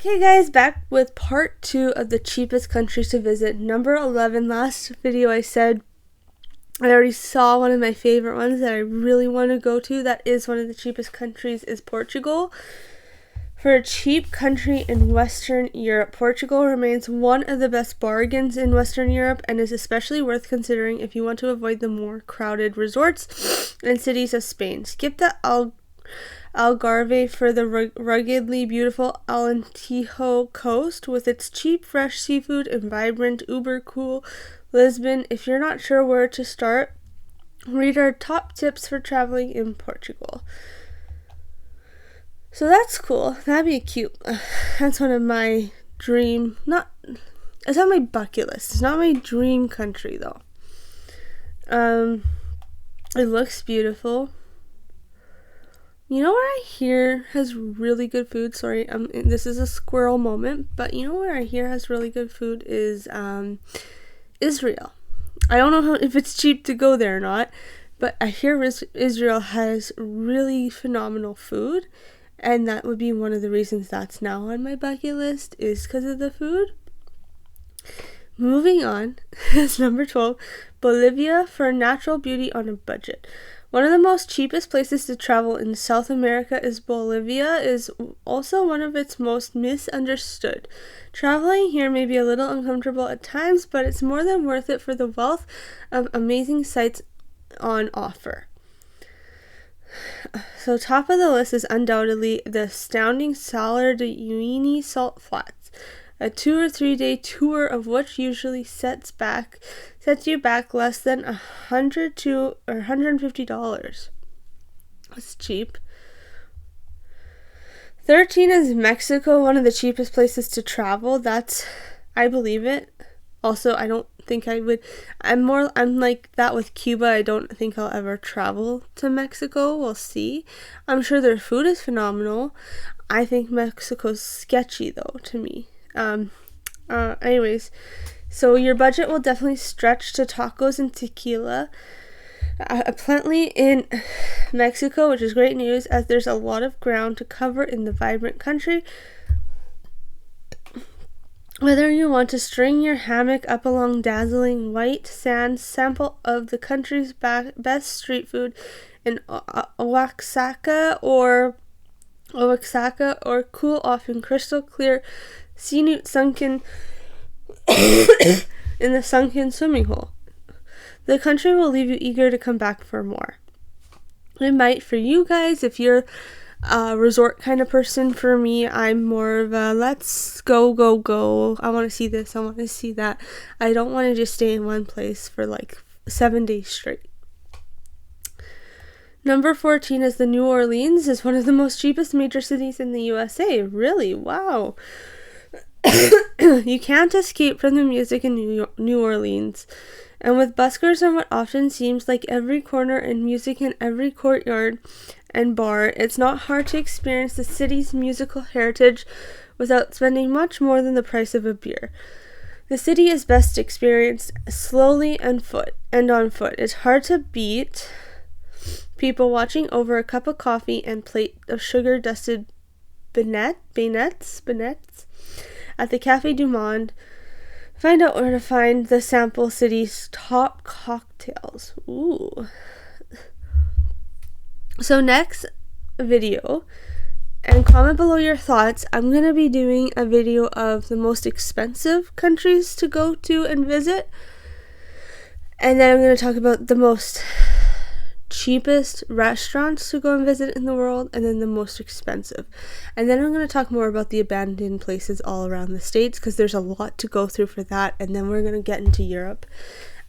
Okay guys, back with part 2 of the cheapest countries to visit. Number 11, last video I said I already saw one of my favorite ones that I really want to go to. That is one of the cheapest countries, is Portugal. For a cheap country in Western Europe, Portugal remains one of the best bargains in Western Europe and is especially worth considering if you want to avoid the more crowded resorts and cities of Spain. Skip the Algarve for the ruggedly beautiful Alentejo coast with its cheap fresh seafood and vibrant uber cool Lisbon. If you're not sure where to start, read our top tips for traveling in Portugal. So that's cool. That'd be cute. That's one of my it's on my bucket list. It's not my dream country though. It looks beautiful. You know where I hear has really good food? Sorry, this is a squirrel moment, but you know where I hear has really good food is Israel. I don't know if it's cheap to go there or not, but I hear Israel has really phenomenal food, and that would be one of the reasons that's now on my bucket list, is because of the food. Moving on, is number 12, Bolivia for natural beauty on a budget. One of the most cheapest places to travel in South America is Bolivia, is also one of its most misunderstood. Traveling here may be a little uncomfortable at times, but it's more than worth it for the wealth of amazing sights on offer. So top of the list is undoubtedly the astounding Salar de Uyuni salt flats. A 2 or 3 day tour of which usually sets you back less than $100 to $150. That's cheap. 13 is Mexico, one of the cheapest places to travel. I believe it. Also, I don't think I would. I'm like that with Cuba. I don't think I'll ever travel to Mexico. We'll see. I'm sure their food is phenomenal. I think Mexico's sketchy though to me. Anyways, so your budget will definitely stretch to tacos and tequila. Plenty in Mexico, which is great news as there's a lot of ground to cover in the vibrant country. Whether you want to string your hammock up along dazzling white sand, sample of the country's best street food in Oaxaca or cool off in crystal clear Sinut sunken in the sunken swimming hole, the country will leave you eager to come back for more. It might for you guys if you're a resort kind of person. For me, I'm more of a let's go. I want to see this, I want to see that. I don't want to just stay in one place for like 7 days straight. Number 14 is the New Orleans, is one of the most cheapest major cities in the USA. Really? Wow. You can't escape from the music in New Orleans. And with buskers on what often seems like every corner and music in every courtyard and bar, it's not hard to experience the city's musical heritage without spending much more than the price of a beer. The city is best experienced slowly and on foot. It's hard to beat people watching over a cup of coffee and plate of sugar-dusted beignets at the Café du Monde. Find out where to find the sample city's top cocktails. Ooh. So next video, and comment below your thoughts. I'm going to be doing a video of the most expensive countries to go to and visit. And then I'm going to talk about the most cheapest restaurants to go and visit in the world, and then the most expensive. And then I'm going to talk more about the abandoned places all around the States, because there's a lot to go through for that. And then we're going to get into Europe.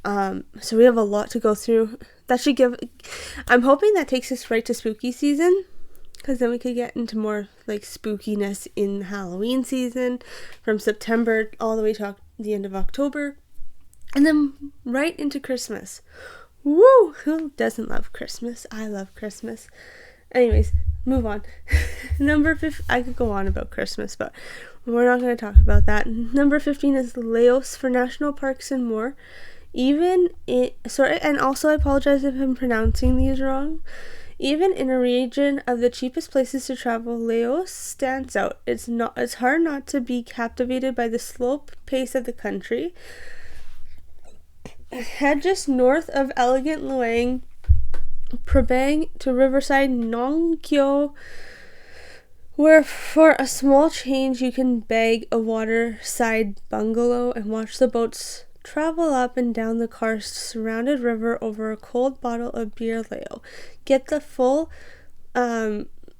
So we have a lot to go through. I'm hoping that takes us right to spooky season, because then we could get into more like spookiness in Halloween season from September all the way to the end of October, and then right into Christmas. Woo! Who doesn't love Christmas? I love Christmas. Anyways, move on. Number 15, I could go on about Christmas, but we're not going to talk about that. Number 15 is Laos for national parks and more. And also I apologize if I'm pronouncing these wrong. Even in a region of the cheapest places to travel, Laos stands out. It's hard not to be captivated by the slow pace of the country. Head just north of elegant Luang Prabang to riverside Nong Kyo, where for a small change you can bag a waterside bungalow and watch the boats travel up and down the karst-surrounded river over a cold bottle of beer Lao. Get the full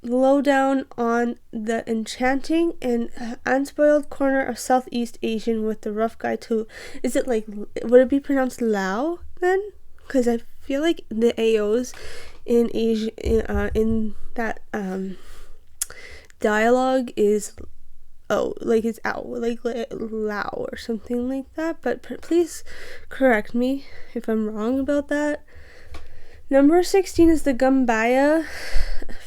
lowdown on the enchanting and unspoiled corner of Southeast Asian with the rough guide to... Is it like... Would it be pronounced Lao then? Because I feel like the AOs in Asia, in that dialogue is like it's ow, like Lao or something like that, but please correct me if I'm wrong about that. Number 16 is the Gambia,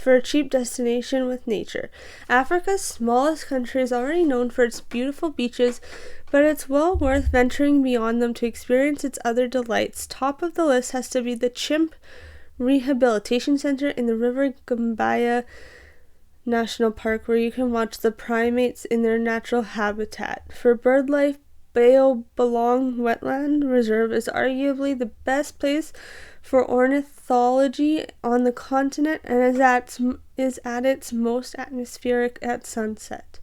for a cheap destination with nature. Africa's smallest country is already known for its beautiful beaches, but it's well worth venturing beyond them to experience its other delights. Top of the list has to be the Chimp Rehabilitation Center in the River Gambia National Park, where you can watch the primates in their natural habitat. For bird life, Bayo Balong Wetland Reserve is arguably the best place for ornithology on the continent and is at its most atmospheric at sunset.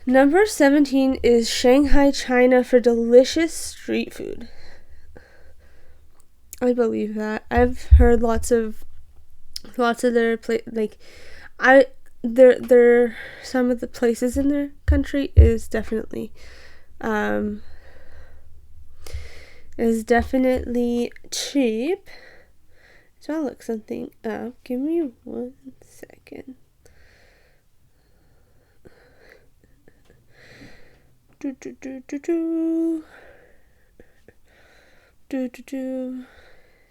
Number 17 is Shanghai, China, for delicious street food. I believe that. I've heard lots of their their some of the places in their country is definitely cheap. So I'll look something up. Give me 1 second.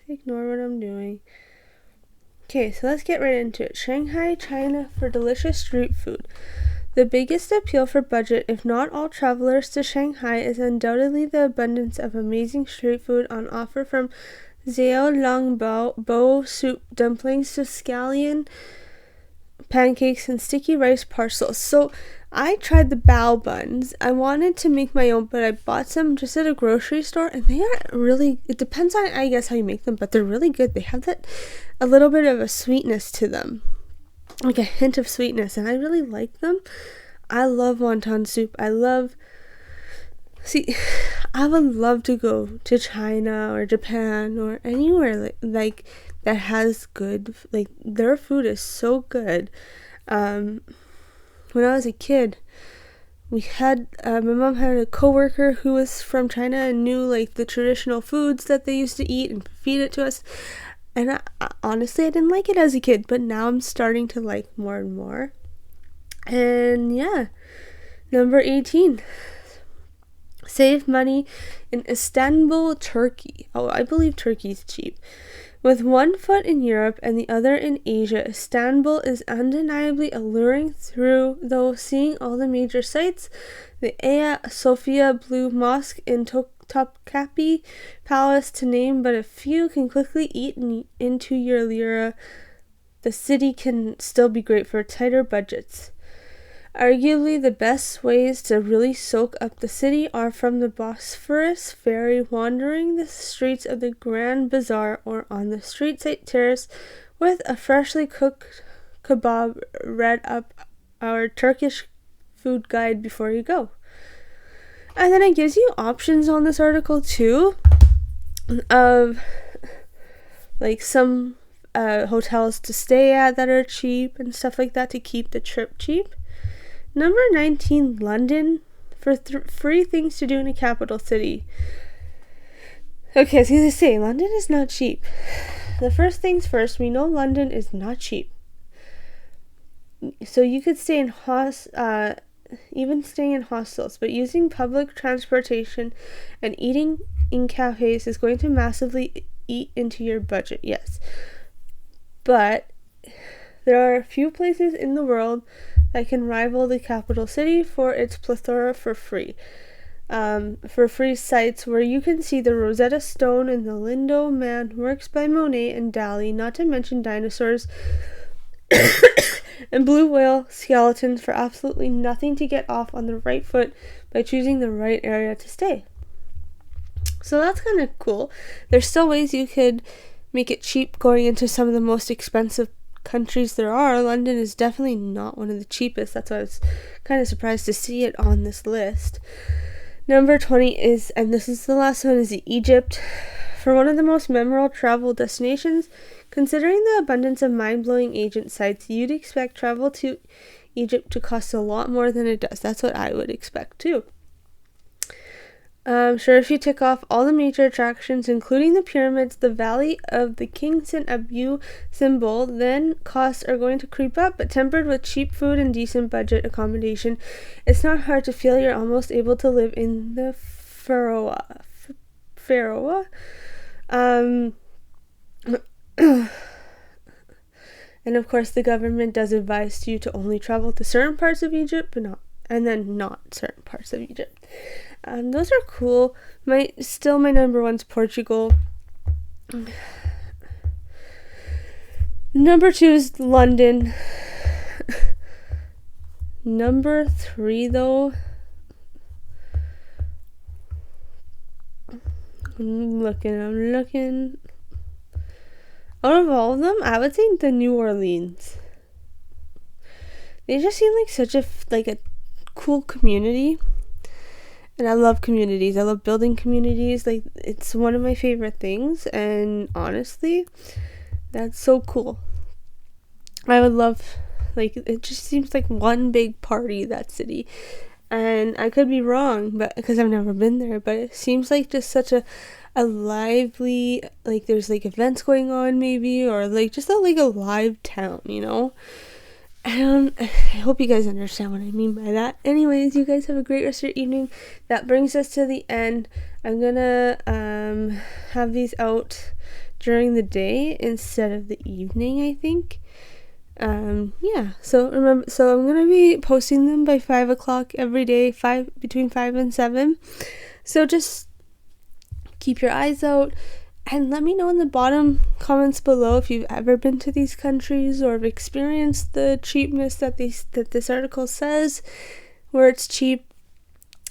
Ignore what I'm doing. Okay, so let's get right into it. Shanghai, China, for delicious street food. The biggest appeal for budget, if not all travelers to Shanghai, is undoubtedly the abundance of amazing street food on offer, from Xiao Long Bao soup dumplings to scallion pancakes and sticky rice parcels. So I tried the bao buns. I wanted to make my own, but I bought some just at a grocery store, and they are really, it depends on, I guess, how you make them, but they're really good. They have a little bit of a sweetness to them, like a hint of sweetness, and I really like them. I love wonton soup. I would love to go to China or Japan or anywhere like that has good, like, their food is so good. When I was a kid, we had my mom had a coworker who was from China and knew like the traditional foods that they used to eat and feed it to us. And honestly, I didn't like it as a kid, but now I'm starting to like more and more. And yeah, number 18. Save money in Istanbul, Turkey. Oh, I believe Turkey's cheap. With one foot in Europe and the other in Asia, Istanbul is undeniably alluring though seeing all the major sites, the Hagia Sophia Blue Mosque in Topkapi Palace, to name but a few, can quickly eat into your lira. The city can still be great for tighter budgets. Arguably, the best ways to really soak up the city are from the Bosphorus ferry, wandering the streets of the Grand Bazaar, or on the street side terrace with a freshly cooked kebab. Read up our Turkish food guide before you go. And then it gives you options on this article too, of like some hotels to stay at that are cheap and stuff like that to keep the trip cheap. Number 19, London, for free things to do in a capital city. Okay, I was going to say, London is not cheap. The first things first, we know London is not cheap. So you could stay in even staying in hostels, but using public transportation and eating in cafes is going to massively eat into your budget, yes. But there are a few places in the world that can rival the capital city for its plethora for free. for free sites where you can see the Rosetta Stone and the Lindo Man works by Monet and Dali, not to mention dinosaurs and blue whale skeletons for absolutely nothing to get off on the right foot by choosing the right area to stay. So that's kind of cool. There's still ways you could make it cheap going into some of the most expensive countries there are. London is definitely not one of the cheapest. That's why I was kind of surprised to see it on this list. Number 20 is, and this is the last one, is Egypt. For one of the most memorable travel destinations, considering the abundance of mind-blowing ancient sites, you'd expect travel to Egypt to cost a lot more than it does. That's what I would expect too. Sure, if you tick off all the major attractions, including the pyramids, the Valley of the Kings and Abu Simbel, then costs are going to creep up, but tempered with cheap food and decent budget accommodation, it's not hard to feel you're almost able to live in the Pharaoh. And of course, the government does advise you to only travel to certain parts of Egypt, but not certain parts of Egypt. Those are cool. My number one's Portugal. Number 2 is London. Number 3, though, I'm looking. Out of all of them, I would think the New Orleans. They just seem like such a cool community. And I love communities. I love building communities. Like, it's one of my favorite things. And honestly, that's so cool. I would love, it just seems like one big party, that city. And I could be wrong, but because I've never been there. But it seems like just such a lively, there's events going on maybe, or just a live town, you know? I hope you guys understand what I mean by that. Anyways, you guys have a great rest of your evening. That brings us to the end. I'm gonna have these out during the day instead of the evening, I think. So I'm gonna be posting them by 5 o'clock every day, between 5 and 7. So just keep your eyes out. And let me know in the bottom comments below if you've ever been to these countries or have experienced the cheapness that this article says, where it's cheap.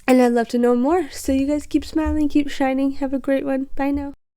And I'd love to know more. So you guys keep smiling, keep shining. Have a great one. Bye now.